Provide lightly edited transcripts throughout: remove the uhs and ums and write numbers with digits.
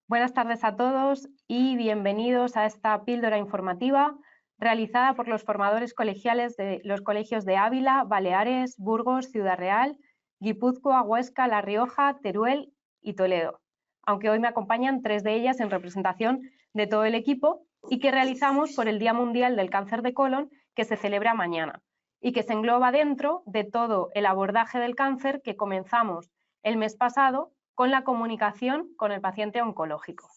Buenas tardes a todos y bienvenidos a esta píldora informativa realizada por los formadores colegiales de los colegios de Ávila, Baleares, Burgos, Ciudad Real, Guipúzcoa, Huesca, La Rioja, Teruel y Toledo, aunque hoy me acompañan 3 de ellas en representación de todo el equipo y que realizamos por el Día Mundial del Cáncer de Colon, que se celebra mañana y que se engloba dentro de todo el abordaje del cáncer que comenzamos el mes pasado con la comunicación con el paciente oncológico.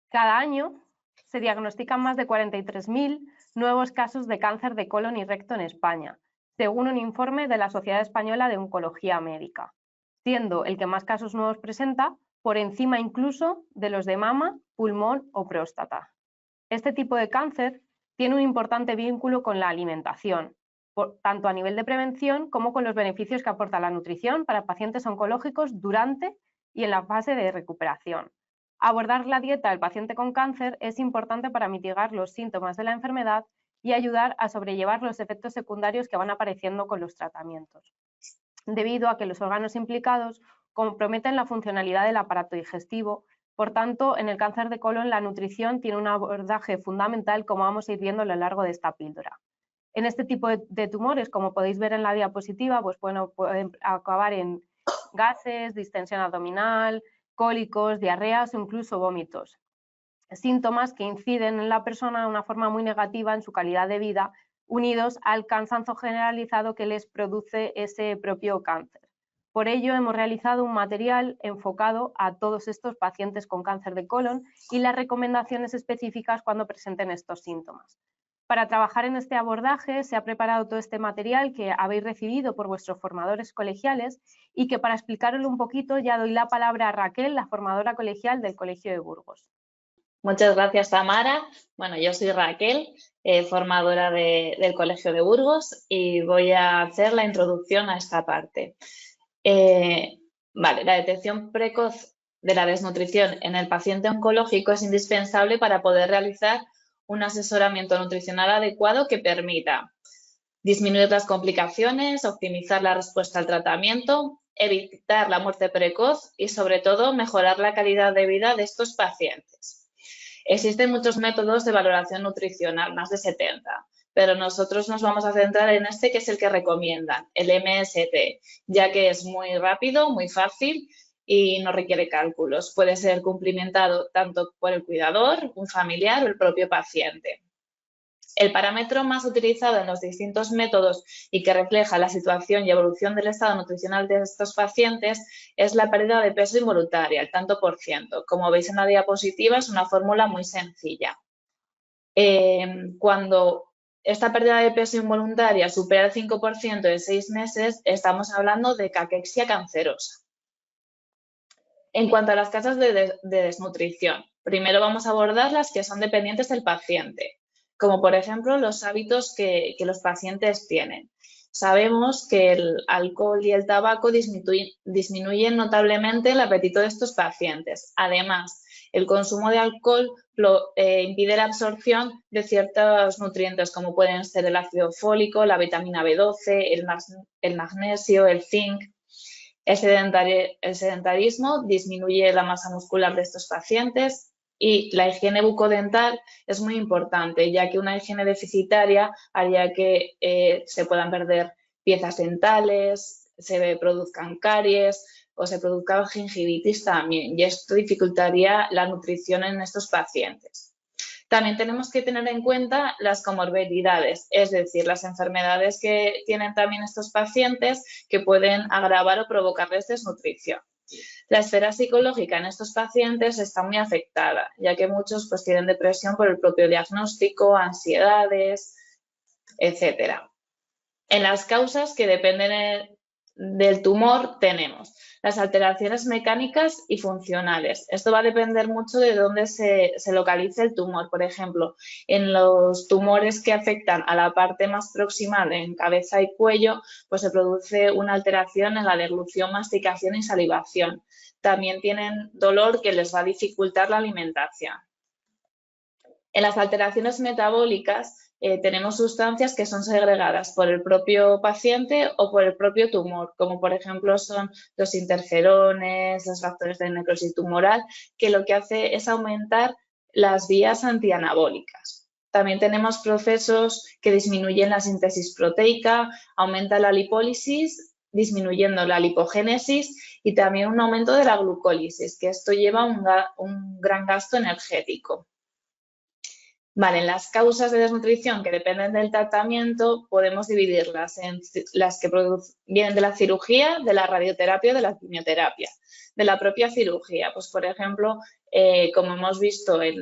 Cada año se diagnostican más de 43.000 nuevos casos de cáncer de colon y recto en España, según un informe de la Sociedad Española de Oncología Médica, siendo el que más casos nuevos presenta por encima incluso de los de mama, pulmón o próstata. Este tipo de cáncer tiene un importante vínculo con la alimentación, tanto a nivel de prevención como con los beneficios que aporta la nutrición para pacientes oncológicos durante y en la fase de recuperación. Abordar la dieta del paciente con cáncer es importante para mitigar los síntomas de la enfermedad y ayudar a sobrellevar los efectos secundarios que van apareciendo con los tratamientos, debido a que los órganos implicados comprometen la funcionalidad del aparato digestivo. Por tanto, en el cáncer de colon la nutrición tiene un abordaje fundamental, como vamos a ir viendo a lo largo de esta píldora. En este tipo de tumores, como podéis ver en la diapositiva, pues bueno, pueden acabar en gases, distensión abdominal, cólicos, diarreas o incluso vómitos. Síntomas que inciden en la persona de una forma muy negativa en su calidad de vida, unidos al cansancio generalizado que les produce ese propio cáncer. Por ello, hemos realizado un material enfocado a todos estos pacientes con cáncer de colon y las recomendaciones específicas cuando presenten estos síntomas. Para trabajar en este abordaje se ha preparado todo este material que habéis recibido por vuestros formadores colegiales y que para explicarlo un poquito ya doy la palabra a Raquel, la formadora colegial del Colegio de Burgos. Muchas gracias, Tamara. Bueno, yo soy Raquel, formadora del Colegio de Burgos, y voy a hacer la introducción a esta parte. La detección precoz de la desnutrición en el paciente oncológico es indispensable para poder realizar un asesoramiento nutricional adecuado que permita disminuir las complicaciones, optimizar la respuesta al tratamiento, evitar la muerte precoz y, sobre todo, mejorar la calidad de vida de estos pacientes. Existen muchos métodos de valoración nutricional, más de 70, pero nosotros nos vamos a centrar en este, que es el que recomiendan, el MST, ya que es muy rápido, muy fácil y no requiere cálculos. Puede ser cumplimentado tanto por el cuidador, un familiar o el propio paciente. El parámetro más utilizado en los distintos métodos y que refleja la situación y evolución del estado nutricional de estos pacientes es la pérdida de peso involuntaria, el tanto por ciento. Como veis en la diapositiva, es una fórmula muy sencilla. Cuando esta pérdida de peso involuntaria supera el 5% en 6 meses, estamos hablando de caquexia cancerosa. En cuanto a las causas de desnutrición, primero vamos a abordar las que son dependientes del paciente, como por ejemplo los hábitos que los pacientes tienen. Sabemos que el alcohol y el tabaco disminuyen notablemente el apetito de estos pacientes. Además, el consumo de alcohol impide la absorción de ciertos nutrientes, como pueden ser el ácido fólico, la vitamina B12, el magnesio, el zinc. El sedentarismo disminuye la masa muscular de estos pacientes y la higiene bucodental es muy importante, ya que una higiene deficitaria haría que se puedan perder piezas dentales, se produzcan caries o se produzca gingivitis también, y esto dificultaría la nutrición en estos pacientes. También tenemos que tener en cuenta las comorbilidades, es decir, las enfermedades que tienen también estos pacientes que pueden agravar o provocarles desnutrición. La esfera psicológica en estos pacientes está muy afectada, ya que muchos pues, tienen depresión por el propio diagnóstico, ansiedades, etc. En las causas que dependen del tumor tenemos las alteraciones mecánicas y funcionales. Esto va a depender mucho de dónde se localice el tumor. Por ejemplo, en los tumores que afectan a la parte más proximal en cabeza y cuello, pues se produce una alteración en la deglución, masticación y salivación. También tienen dolor que les va a dificultar la alimentación. En las alteraciones metabólicas tenemos sustancias que son segregadas por el propio paciente o por el propio tumor, como por ejemplo son los interferones, los factores de necrosis tumoral, que lo que hace es aumentar las vías antianabólicas. También tenemos procesos que disminuyen la síntesis proteica, aumenta la lipólisis, disminuyendo la lipogénesis y también un aumento de la glucólisis, que esto lleva un gran gasto energético. Vale, en las causas de desnutrición que dependen del tratamiento podemos dividirlas en las que vienen de la cirugía, de la radioterapia o de la quimioterapia. De la propia cirugía, pues por ejemplo, como hemos visto en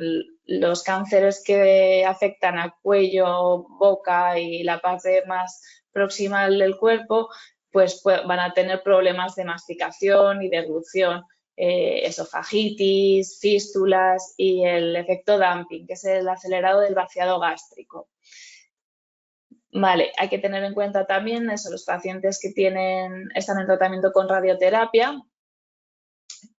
los cánceres que afectan al cuello, boca y la parte más proximal del cuerpo, pues van a tener problemas de masticación y deglución. Esofagitis, fístulas y el efecto dumping, que es el acelerado del vaciado gástrico. Vale, hay que tener en cuenta también eso, los pacientes que están en tratamiento con radioterapia,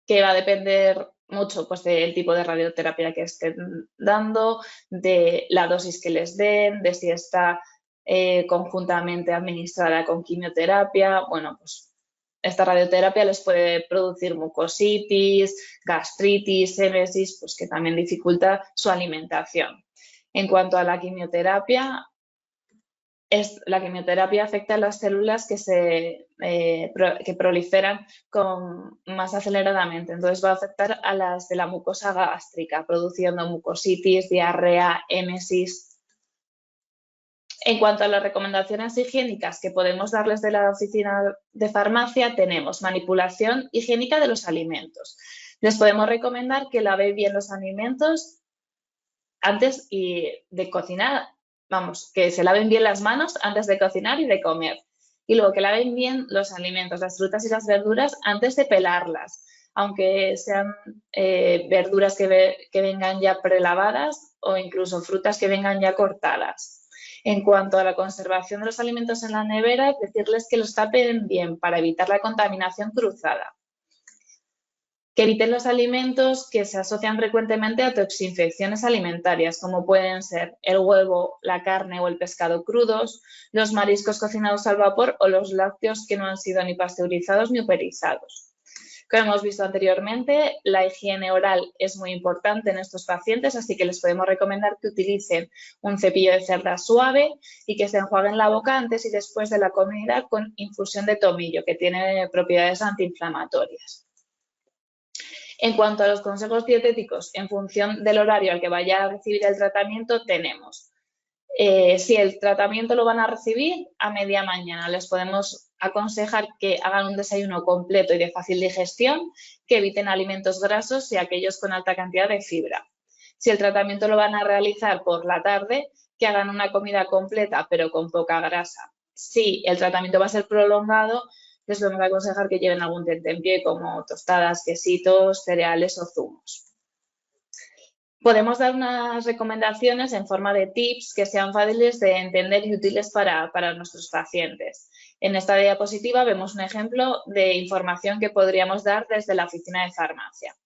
que va a depender mucho pues, del tipo de radioterapia que estén dando, de la dosis que les den, de si está conjuntamente administrada con quimioterapia. Bueno, pues esta radioterapia les puede producir mucositis, gastritis, émesis, pues que también dificulta su alimentación. En cuanto a la quimioterapia afecta a las células que proliferan más aceleradamente. Entonces va a afectar a las de la mucosa gástrica, produciendo mucositis, diarrea, émesis. En cuanto a las recomendaciones higiénicas que podemos darles de la oficina de farmacia, tenemos manipulación higiénica de los alimentos. Les podemos recomendar que laven bien los alimentos antes de cocinar, que se laven bien las manos antes de cocinar y de comer. Y luego que laven bien los alimentos, las frutas y las verduras antes de pelarlas, aunque sean verduras que vengan ya prelavadas o incluso frutas que vengan ya cortadas. En cuanto a la conservación de los alimentos en la nevera, decirles que los tapen bien para evitar la contaminación cruzada. Que eviten los alimentos que se asocian frecuentemente a toxinfecciones alimentarias, como pueden ser el huevo, la carne o el pescado crudos, los mariscos cocinados al vapor o los lácteos que no han sido ni pasteurizados ni purizados. Como hemos visto anteriormente, la higiene oral es muy importante en estos pacientes, así que les podemos recomendar que utilicen un cepillo de cerdas suave y que se enjuaguen la boca antes y después de la comida con infusión de tomillo, que tiene propiedades antiinflamatorias. En cuanto a los consejos dietéticos, en función del horario al que vaya a recibir el tratamiento, tenemos si el tratamiento lo van a recibir a media mañana, les podemos aconsejar que hagan un desayuno completo y de fácil digestión, que eviten alimentos grasos y aquellos con alta cantidad de fibra. Si el tratamiento lo van a realizar por la tarde, que hagan una comida completa pero con poca grasa. Si el tratamiento va a ser prolongado, les podemos aconsejar que lleven algún tentempié como tostadas, quesitos, cereales o zumos. Podemos dar unas recomendaciones en forma de tips que sean fáciles de entender y útiles para nuestros pacientes. En esta diapositiva vemos un ejemplo de información que podríamos dar desde la oficina de farmacia.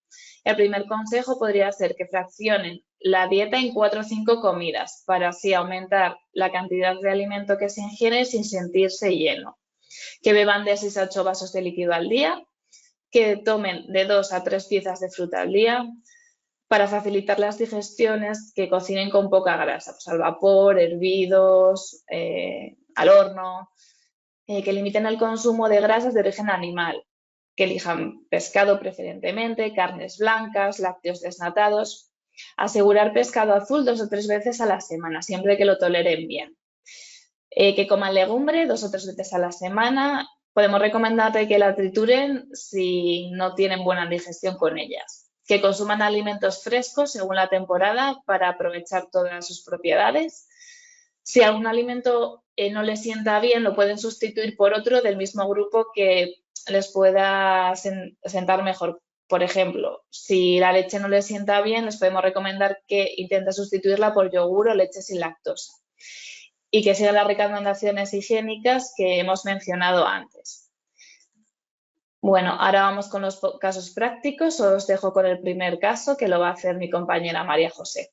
El primer consejo podría ser que fraccionen la dieta en 4 o 5 comidas para así aumentar la cantidad de alimento que se ingiere sin sentirse lleno. Que beban de 6 a 8 vasos de líquido al día, que tomen de 2 a 3 piezas de fruta al día. Para facilitar las digestiones, que cocinen con poca grasa, pues al vapor, hervidos, al horno, que limiten el consumo de grasas de origen animal, que elijan pescado preferentemente, carnes blancas, lácteos desnatados, asegurar pescado azul 2 o 3 veces a la semana, siempre que lo toleren bien, que coman legumbre 2 o 3 veces a la semana. Podemos recomendarle que la trituren si no tienen buena digestión con ellas. Que consuman alimentos frescos según la temporada para aprovechar todas sus propiedades. Si algún alimento no les sienta bien, lo pueden sustituir por otro del mismo grupo que les pueda sentar mejor. Por ejemplo, si la leche no les sienta bien, les podemos recomendar que intenten sustituirla por yogur o leche sin lactosa. Y que sigan las recomendaciones higiénicas que hemos mencionado antes. Bueno, ahora vamos con los casos prácticos. Os dejo con el primer caso, que lo va a hacer mi compañera María José.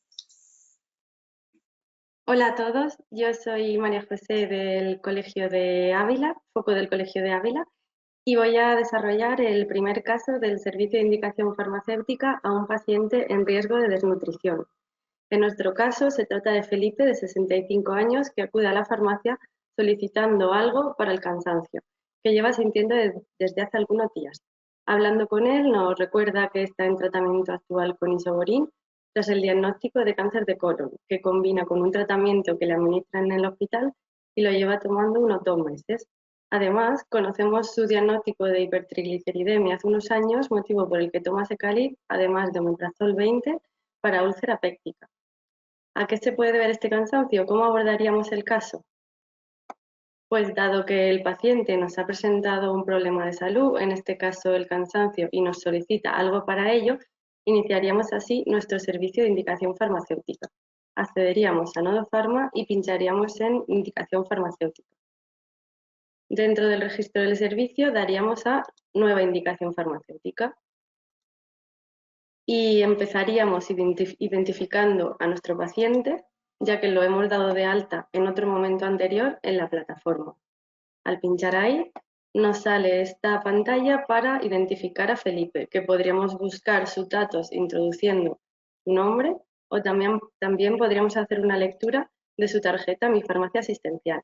Hola a todos, yo soy María José del Colegio de Ávila, foco del Colegio de Ávila, y voy a desarrollar el primer caso del servicio de indicación farmacéutica a un paciente en riesgo de desnutrición. En nuestro caso se trata de Felipe, de 65 años, que acude a la farmacia solicitando algo para el cansancio, que lleva sintiendo desde hace algunos días. Hablando con él, nos recuerda que está en tratamiento actual con Isoborin tras el diagnóstico de cáncer de colon, que combina con un tratamiento que le administran en el hospital y lo lleva tomando unos 2 meses. Además, conocemos su diagnóstico de hipertrigliceridemia hace unos años, motivo por el que toma Secalid, además de omeprazol 20 para úlcera péptica. ¿A qué se puede deber este cansancio? ¿Cómo abordaríamos el caso? Pues dado que el paciente nos ha presentado un problema de salud, en este caso el cansancio, y nos solicita algo para ello, iniciaríamos así nuestro servicio de indicación farmacéutica. Accederíamos a Nodo Pharma y pincharíamos en indicación farmacéutica. Dentro del registro del servicio daríamos a nueva indicación farmacéutica. Y empezaríamos identificando a nuestro paciente, ya que lo hemos dado de alta en otro momento anterior en la plataforma. Al pinchar ahí, nos sale esta pantalla para identificar a Felipe, que podríamos buscar sus datos introduciendo su nombre o también podríamos hacer una lectura de su tarjeta Mi Farmacia Asistencial.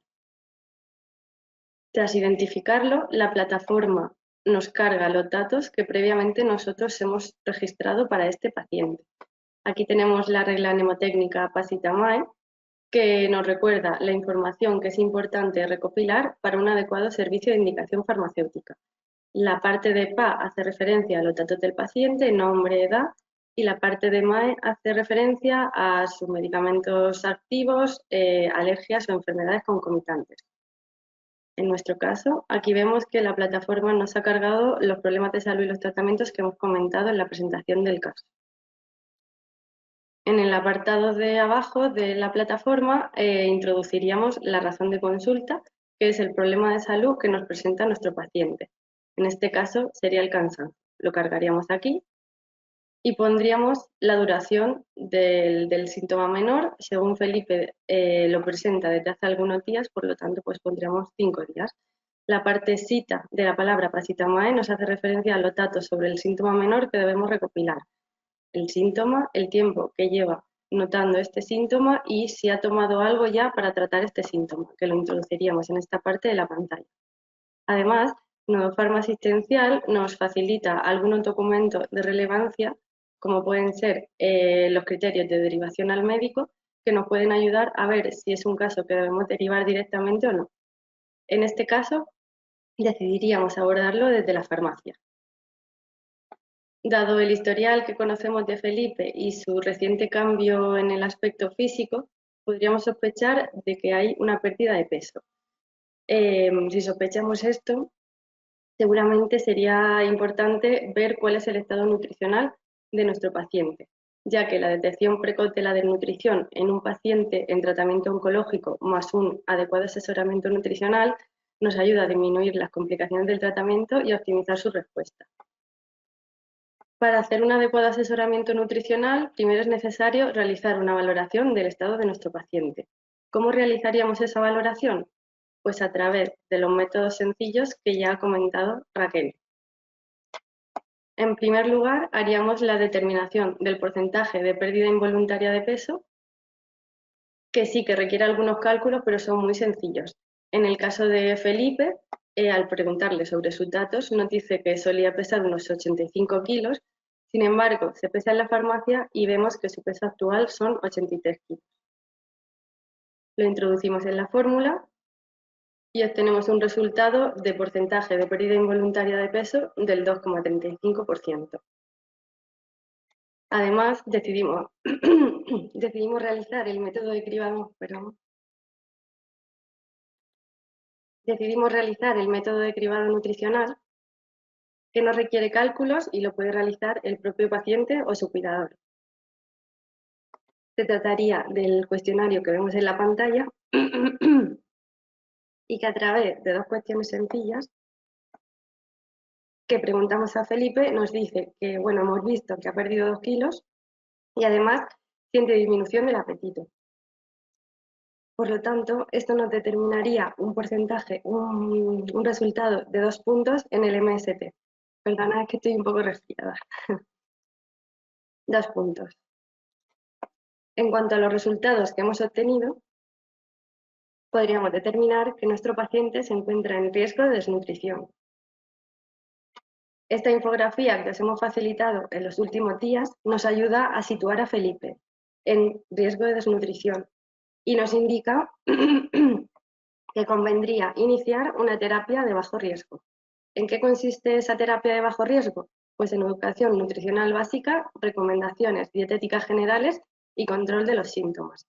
Tras identificarlo, la plataforma nos carga los datos que previamente nosotros hemos registrado para este paciente. Aquí tenemos la regla mnemotécnica PAS-ITAMAE, que nos recuerda la información que es importante recopilar para un adecuado servicio de indicación farmacéutica. La parte de PA hace referencia a los datos del paciente, nombre, edad, y la parte de MAE hace referencia a sus medicamentos activos, alergias o enfermedades concomitantes. En nuestro caso, aquí vemos que la plataforma nos ha cargado los problemas de salud y los tratamientos que hemos comentado en la presentación del caso. En el apartado de abajo de la plataforma introduciríamos la razón de consulta, que es el problema de salud que nos presenta nuestro paciente. En este caso sería el cansancio. Lo cargaríamos aquí y pondríamos la duración del síntoma menor. Según Felipe lo presenta desde hace algunos días, por lo tanto pues pondríamos 5 días. La parte cita de la palabra PAS-ITAMAE nos hace referencia a los datos sobre el síntoma menor que debemos recopilar. El síntoma, el tiempo que lleva notando este síntoma y si ha tomado algo ya para tratar este síntoma, que lo introduciríamos en esta parte de la pantalla. Además, Nodo Pharma Asistencial nos facilita algunos documentos de relevancia, como pueden ser los criterios de derivación al médico, que nos pueden ayudar a ver si es un caso que debemos derivar directamente o no. En este caso, decidiríamos abordarlo desde la farmacia. Dado el historial que conocemos de Felipe y su reciente cambio en el aspecto físico, podríamos sospechar de que hay una pérdida de peso. Si sospechamos esto, seguramente sería importante ver cuál es el estado nutricional de nuestro paciente, ya que la detección precoz de la desnutrición en un paciente en tratamiento oncológico más un adecuado asesoramiento nutricional nos ayuda a disminuir las complicaciones del tratamiento y a optimizar su respuesta. Para hacer un adecuado asesoramiento nutricional, primero es necesario realizar una valoración del estado de nuestro paciente. ¿Cómo realizaríamos esa valoración? Pues a través de los métodos sencillos que ya ha comentado Raquel. En primer lugar, haríamos la determinación del porcentaje de pérdida involuntaria de peso, que sí que requiere algunos cálculos, pero son muy sencillos. En el caso de Felipe, al preguntarle sobre sus datos, nos dice que solía pesar unos 85 kilos, sin embargo, se pesa en la farmacia y vemos que su peso actual son 83 kilos. Lo introducimos en la fórmula y obtenemos un resultado de porcentaje de pérdida involuntaria de peso del 2,35%. Además, decidimos realizar el método de cribado, nutricional, que no requiere cálculos y lo puede realizar el propio paciente o su cuidador. Se trataría del cuestionario que vemos en la pantalla y que a través de 2 cuestiones sencillas que preguntamos a Felipe nos dice que, bueno, hemos visto que ha perdido 2 kilos y además siente disminución del apetito. Por lo tanto, esto nos determinaría un porcentaje, un resultado de 2 puntos en el MST. Perdona, es que estoy un poco resfriada. 2 puntos. En cuanto a los resultados que hemos obtenido, podríamos determinar que nuestro paciente se encuentra en riesgo de desnutrición. Esta infografía que os hemos facilitado en los últimos días nos ayuda a situar a Felipe en riesgo de desnutrición y nos indica que convendría iniciar una terapia de bajo riesgo. ¿En qué consiste esa terapia de bajo riesgo? Pues en educación nutricional básica, recomendaciones dietéticas generales y control de los síntomas.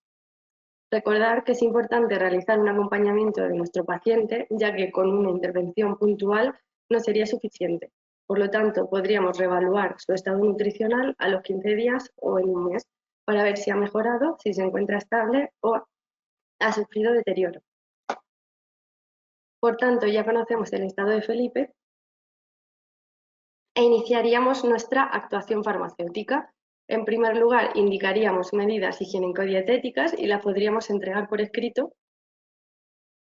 Recordar que es importante realizar un acompañamiento de nuestro paciente, ya que con una intervención puntual no sería suficiente. Por lo tanto, podríamos reevaluar su estado nutricional a los 15 días o en un mes para ver si ha mejorado, si se encuentra estable o ha sufrido deterioro. Por tanto, ya conocemos el estado de Felipe e iniciaríamos nuestra actuación farmacéutica. En primer lugar, indicaríamos medidas higiénico-dietéticas y las podríamos entregar por escrito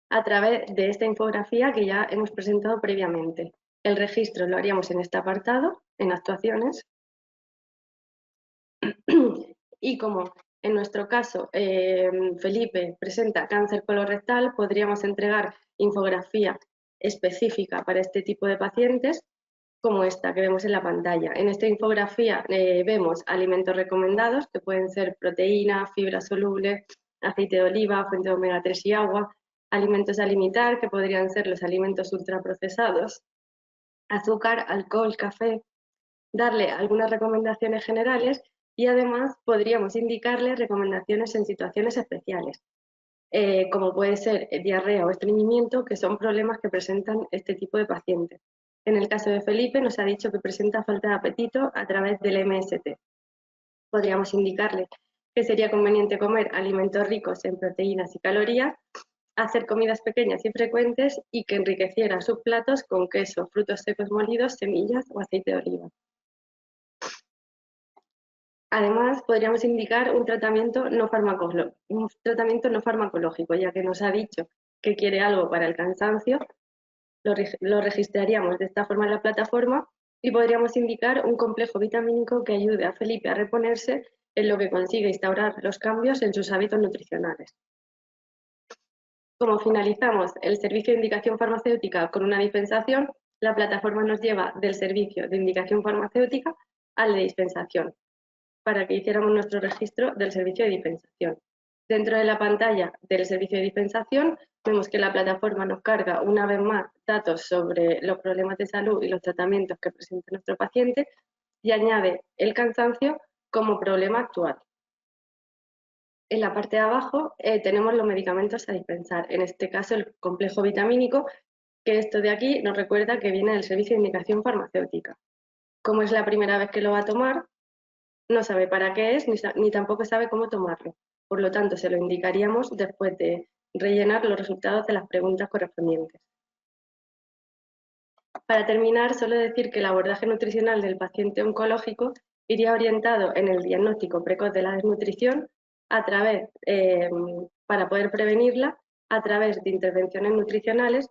a través de esta infografía que ya hemos presentado previamente. El registro lo haríamos en este apartado, en actuaciones. Y como en nuestro caso Felipe presenta cáncer colorectal, podríamos entregar infografía específica para este tipo de pacientes, como esta que vemos en la pantalla. En esta infografía vemos alimentos recomendados, que pueden ser proteína, fibra soluble, aceite de oliva, fuente de omega 3 y agua, alimentos a limitar, que podrían ser los alimentos ultraprocesados, azúcar, alcohol, café, darle algunas recomendaciones generales y además podríamos indicarle recomendaciones en situaciones especiales, como puede ser diarrea o estreñimiento, que son problemas que presentan este tipo de pacientes. En el caso de Felipe nos ha dicho que presenta falta de apetito a través del MST. Podríamos indicarle que sería conveniente comer alimentos ricos en proteínas y calorías, hacer comidas pequeñas y frecuentes y que enriqueciera sus platos con queso, frutos secos molidos, semillas o aceite de oliva. Además, podríamos indicar un tratamiento no farmacológico, ya que nos ha dicho que quiere algo para el cansancio. Lo registraríamos de esta forma en la plataforma y podríamos indicar un complejo vitamínico que ayude a Felipe a reponerse, en lo que consigue instaurar los cambios en sus hábitos nutricionales. Como finalizamos el servicio de indicación farmacéutica con una dispensación, la plataforma nos lleva del servicio de indicación farmacéutica al de dispensación, para que hiciéramos nuestro registro del servicio de dispensación. Dentro de la pantalla del servicio de dispensación vemos que la plataforma nos carga una vez más datos sobre los problemas de salud y los tratamientos que presenta nuestro paciente y añade el cansancio como problema actual. En la parte de abajo tenemos los medicamentos a dispensar, en este caso el complejo vitamínico, que esto de aquí nos recuerda que viene del servicio de indicación farmacéutica. Como es la primera vez que lo va a tomar, no sabe para qué es ni tampoco sabe cómo tomarlo. Por lo tanto, se lo indicaríamos después de rellenar los resultados de las preguntas correspondientes. Para terminar, solo decir que el abordaje nutricional del paciente oncológico iría orientado en el diagnóstico precoz de la desnutrición para poder prevenirla a través de intervenciones nutricionales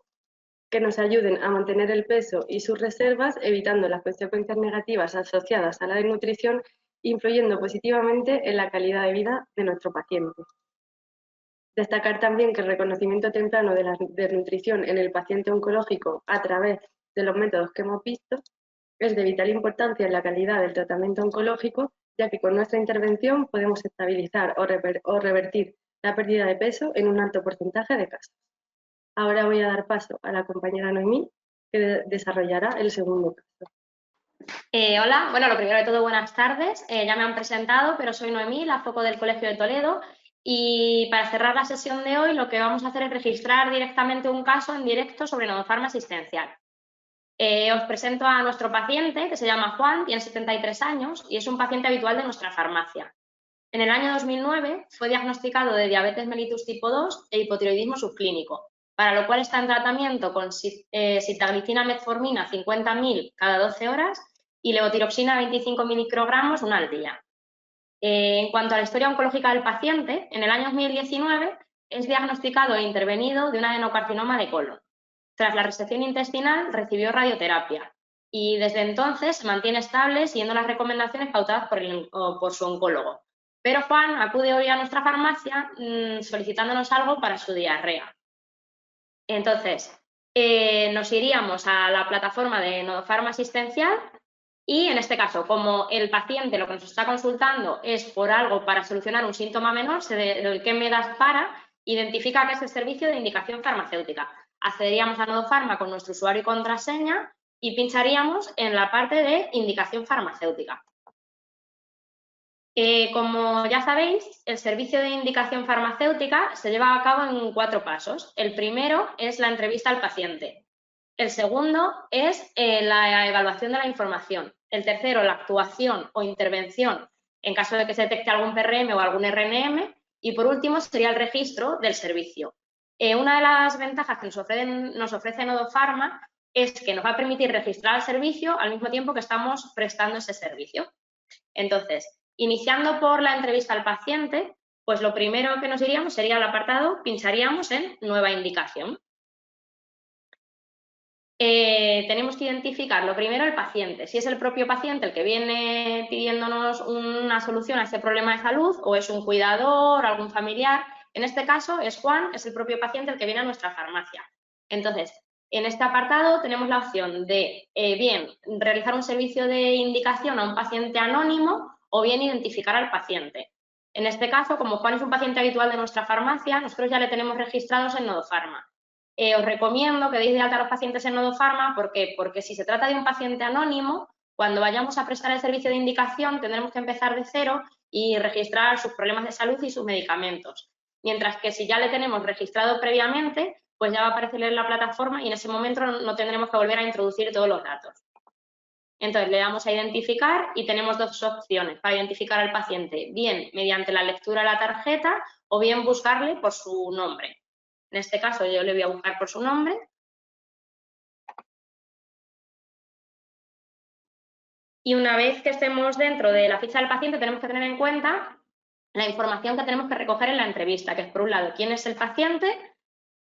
que nos ayuden a mantener el peso y sus reservas, evitando las consecuencias negativas asociadas a la desnutrición, influyendo positivamente en la calidad de vida de nuestro paciente. Destacar también que el reconocimiento temprano de la desnutrición en el paciente oncológico a través de los métodos que hemos visto es de vital importancia en la calidad del tratamiento oncológico, ya que con nuestra intervención podemos estabilizar o revertir la pérdida de peso en un alto porcentaje de casos. Ahora voy a dar paso a la compañera Noemí, que desarrollará el segundo caso. Hola, bueno, lo primero de todo, buenas tardes. Ya me han presentado, pero soy Noemí, la foco del Colegio de Toledo. Y para cerrar la sesión de hoy, lo que vamos a hacer es registrar directamente un caso en directo sobre Nodofarma asistencial. Os presento a nuestro paciente, que se llama Juan, tiene 73 años y es un paciente habitual de nuestra farmacia. En el año 2009 fue diagnosticado de diabetes mellitus tipo 2 e hipotiroidismo subclínico, para lo cual está en tratamiento con sitagliptina metformina 50.000 cada 12 horas y levotiroxina 25 microgramos una al día. En cuanto a la historia oncológica del paciente, en el año 2019 es diagnosticado e intervenido de un adenocarcinoma de colon. Tras la resección intestinal recibió radioterapia y desde entonces se mantiene estable siguiendo las recomendaciones pautadas por su oncólogo. Pero Juan acude hoy a nuestra farmacia solicitándonos algo para su diarrea. Entonces, nos iríamos a la plataforma de Nodofarma asistencial y en este caso, como el paciente lo que nos está consultando es por algo para solucionar un síntoma menor, se del que me das para, identifica que es el servicio de indicación farmacéutica. Accederíamos a Nodofarma con nuestro usuario y contraseña y pincharíamos en la parte de indicación farmacéutica. Como ya sabéis, el servicio de indicación farmacéutica se lleva a cabo en 4 pasos. El primero es la entrevista al paciente. El segundo es la evaluación de la información. El tercero, la actuación o intervención en caso de que se detecte algún PRM o algún RNM. Y por último, sería el registro del servicio. Una de las ventajas que nos ofrece Nodofarma es que nos va a permitir registrar el servicio al mismo tiempo que estamos prestando ese servicio. Entonces, iniciando por la entrevista al paciente, pues lo primero que nos iríamos sería el apartado, pincharíamos en nueva indicación. Tenemos que identificar lo primero el paciente, si es el propio paciente el que viene pidiéndonos una solución a ese problema de salud o es un cuidador, algún familiar. En este caso es Juan, es el propio paciente el que viene a nuestra farmacia. Entonces, en este apartado tenemos la opción de bien realizar un servicio de indicación a un paciente anónimo o bien identificar al paciente. En este caso, como Juan es un paciente habitual de nuestra farmacia, nosotros ya le tenemos registrados en Nodofarma. Os recomiendo que deis de alta a los pacientes en Nodofarma. ¿Por qué? Porque si se trata de un paciente anónimo, cuando vayamos a prestar el servicio de indicación tendremos que empezar de cero y registrar sus problemas de salud y sus medicamentos. Mientras que si ya le tenemos registrado previamente, pues ya va a aparecer en la plataforma y en ese momento no tendremos que volver a introducir todos los datos. Entonces le damos a identificar y tenemos 2 opciones para identificar al paciente, bien mediante la lectura de la tarjeta o bien buscarle por su nombre. En este caso yo le voy a buscar por su nombre. Y una vez que estemos dentro de la ficha del paciente tenemos que tener en cuenta la información que tenemos que recoger en la entrevista, que es por un lado quién es el paciente,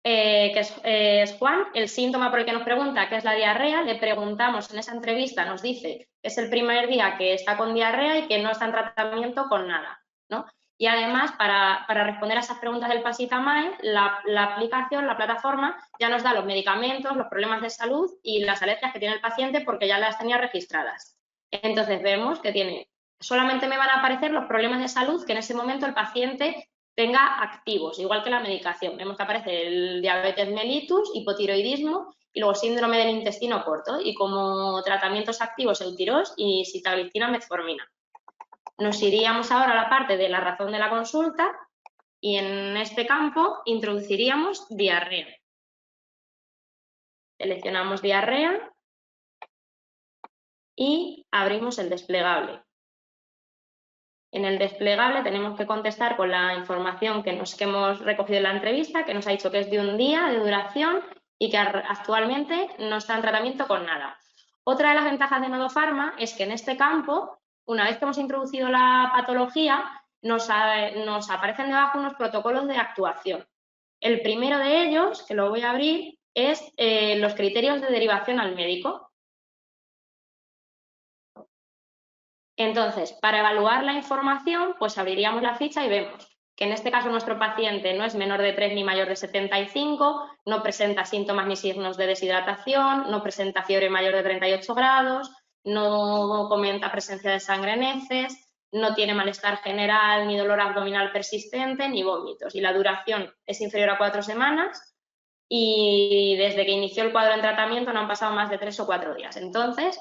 que es Juan, el síntoma por el que nos pregunta, que es la diarrea, le preguntamos en esa entrevista, nos dice que es el primer día que está con diarrea y que no está en tratamiento con nada, ¿no? Y además, para responder a esas preguntas del Pasitamae, la aplicación, la plataforma, ya nos da los medicamentos, los problemas de salud y las alergias que tiene el paciente porque ya las tenía registradas. Entonces vemos que solamente me van a aparecer los problemas de salud que en ese momento el paciente tenga activos, igual que la medicación. Vemos que aparece el diabetes mellitus, hipotiroidismo y luego síndrome del intestino corto y como tratamientos activos eutirox y sitagliptina metformina. Nos iríamos ahora a la parte de la razón de la consulta y en este campo introduciríamos diarrea. Seleccionamos diarrea y abrimos el desplegable. En el desplegable tenemos que contestar con la información que hemos recogido en la entrevista, que nos ha dicho que es de un día de duración y que actualmente no está en tratamiento con nada. Otra de las ventajas de Nodofarma es que en este campo, una vez que hemos introducido la patología, nos aparecen debajo unos protocolos de actuación. El primero de ellos, que lo voy a abrir, es los criterios de derivación al médico. Entonces, para evaluar la información, pues abriríamos la ficha y vemos que en este caso nuestro paciente no es menor de 3 ni mayor de 75, no presenta síntomas ni signos de deshidratación, no presenta fiebre mayor de 38 grados, no comenta presencia de sangre en heces, no tiene malestar general ni dolor abdominal persistente ni vómitos y la duración es inferior a 4 semanas y desde que inició el cuadro en tratamiento no han pasado más de 3 o 4 días. Entonces,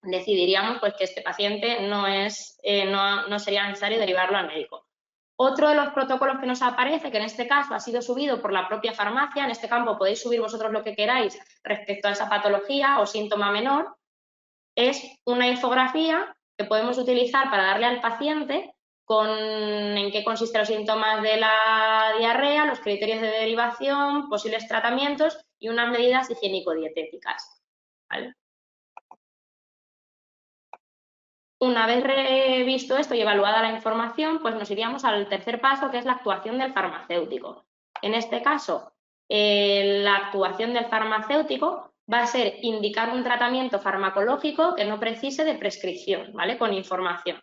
decidiríamos pues, que este paciente no sería necesario derivarlo al médico. Otro de los protocolos que nos aparece, que en este caso ha sido subido por la propia farmacia, en este campo podéis subir vosotros lo que queráis respecto a esa patología o síntoma menor, es una infografía que podemos utilizar para darle al paciente en qué consisten los síntomas de la diarrea, los criterios de derivación, posibles tratamientos y unas medidas higiénico-dietéticas, ¿vale? Una vez visto esto y evaluada la información, pues nos iríamos al tercer paso, que es la actuación del farmacéutico. En este caso, la actuación del farmacéutico va a ser indicar un tratamiento farmacológico que no precise de prescripción, ¿vale? Con información.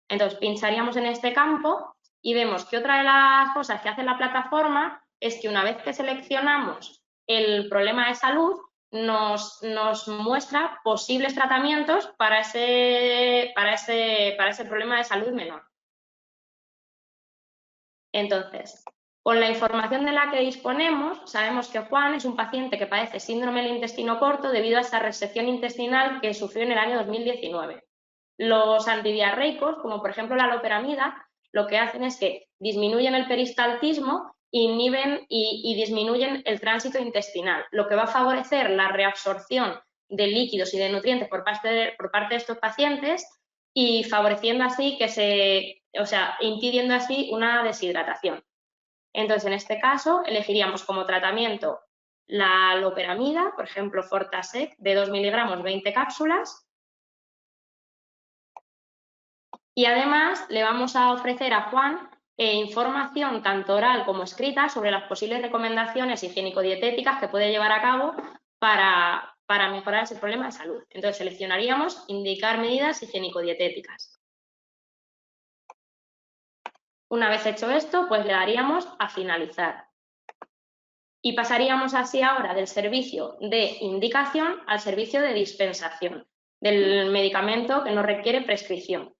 Entonces, pincharíamos en este campo y vemos que otra de las cosas que hace la plataforma es que una vez que seleccionamos el problema de salud, nos muestra posibles tratamientos para ese problema de salud menor. Entonces, con la información de la que disponemos, sabemos que Juan es un paciente que padece síndrome del intestino corto debido a esa resección intestinal que sufrió en el año 2019. Los antidiarreicos, como por ejemplo la loperamida, lo que hacen es que disminuyen el peristaltismo, inhiben y disminuyen el tránsito intestinal, lo que va a favorecer la reabsorción de líquidos y de nutrientes por parte de estos pacientes y favoreciendo así impidiendo así una deshidratación. Entonces, en este caso, elegiríamos como tratamiento la loperamida, por ejemplo, Fortasec, de 2 miligramos, 20 cápsulas. Y además le vamos a ofrecer a Juan información tanto oral como escrita sobre las posibles recomendaciones higiénico-dietéticas que puede llevar a cabo para mejorar ese problema de salud. Entonces, seleccionaríamos indicar medidas higiénico-dietéticas. Una vez hecho esto, pues le daríamos a finalizar. Y pasaríamos así ahora del servicio de indicación al servicio de dispensación del medicamento que no requiere prescripción.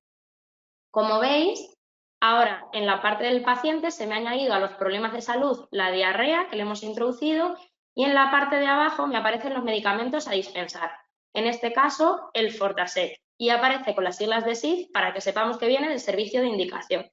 Como veis, ahora en la parte del paciente se me ha añadido a los problemas de salud la diarrea que le hemos introducido y en la parte de abajo me aparecen los medicamentos a dispensar. En este caso, el Fortasec. Y aparece con las siglas de SID para que sepamos que viene del servicio de indicación.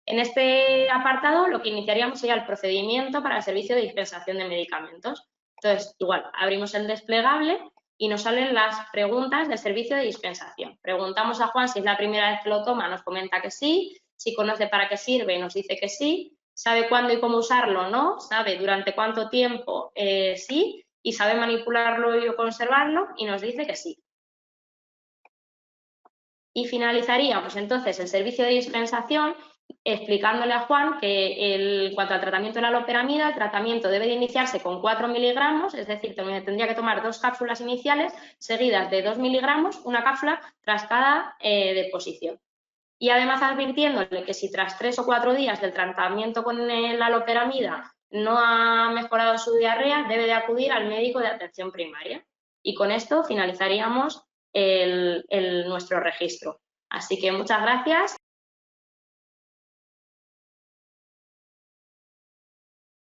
En este apartado lo que iniciaríamos sería el procedimiento para el servicio de dispensación de medicamentos. Entonces, igual, abrimos el desplegable y nos salen las preguntas del servicio de dispensación. Preguntamos a Juan si es la primera vez que lo toma, nos comenta que sí, si conoce para qué sirve, nos dice que sí, sabe cuándo y cómo usarlo, no, sabe durante cuánto tiempo, sí, y sabe manipularlo y conservarlo, y nos dice que sí. Y finalizaríamos entonces el servicio de dispensación explicándole a Juan que en cuanto al tratamiento de la loperamida, el tratamiento debe de iniciarse con 4 miligramos, es decir, tendría que tomar 2 cápsulas iniciales seguidas de 2 miligramos, una cápsula tras cada deposición. Y además advirtiéndole que si tras 3 o 4 días del tratamiento con la loperamida no ha mejorado su diarrea, debe de acudir al médico de atención primaria. Y con esto finalizaríamos nuestro registro. Así que muchas gracias.